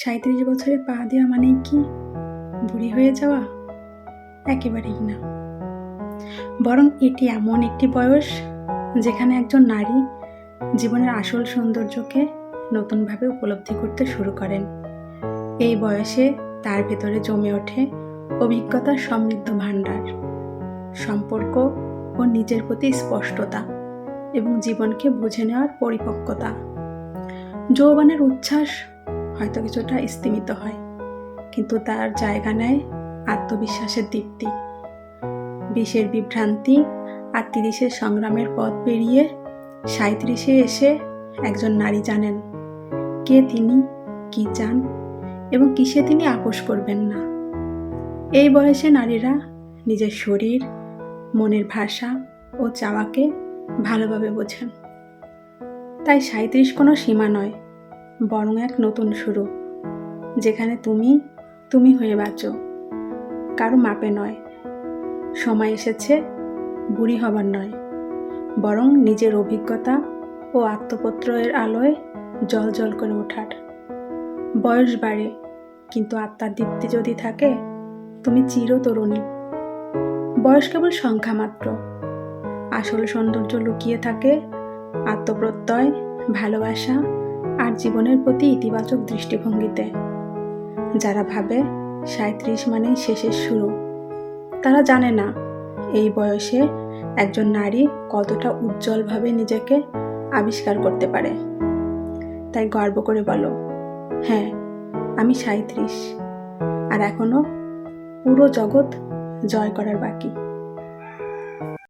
বছরে পা দেওয়া মানেই কি বুড়ি হয়ে যাওয়া? একেবারেই না। বরং এটি এমন একটি বয়স যেখানে একজন নারী জীবনের আসল সৌন্দর্যকে নতুনভাবে উপলব্ধি করতে শুরু করেন। এই বয়সে তার ভেতরে জমে ওঠে অভিজ্ঞতার সমৃদ্ধ ভাণ্ডার, সম্পর্ক ও নিজের প্রতি স্পষ্টতা এবং জীবনকে বুঝে নেওয়ার পরিপক্কতা। যৌবনের উচ্ছ্বাস হয়তো কিছুটা স্তিমিত হয়, কিন্তু তার জায়গা নেয় আত্মবিশ্বাসের দীপ্তি। 20-এর বিভ্রান্তি আর 30-এর সংগ্রামের পথ পেরিয়ে 37-এ এসে একজন নারী জানেন কে তিনি, কি চান এবং কিসে তিনি আপোস করবেন না। এই বয়সে নারীরা নিজের শরীর, মনের ভাষা ও চাওয়াকে ভালোভাবে বোঝেন। তাই 37 কোনো সীমা নয়, বরং এক নতুন শুরু, যেখানে তুমি হয়ে বাঁচো, কারো মাপে নয়। সময় এসেছে বুড়ি হবার নয়, বরং নিজের অভিজ্ঞতা ও আত্মপত্রের আলোয় জ্বল করে ওঠার। বয়স বাড়ে, কিন্তু আত্মার দীপ্তি যদি থাকে, তুমি চিরতরুণী। বয়স কেবল সংখ্যা মাত্র। আসল সৌন্দর্য লুকিয়ে থাকে আত্মপ্রত্যয়, ভালোবাসা আর জীবনের প্রতি ইতিবাচক দৃষ্টিভঙ্গিতে। যারা ভাবে 37 মানেই শেষের শুরু, তারা জানে না এই বয়সে একজন নারী কতটা উজ্জ্বলভাবে নিজেকে আবিষ্কার করতে পারে। তাই গর্ব করে বলো, হ্যাঁ, আমি 37, আর এখনো পুরো জগৎ জয় করার বাকি।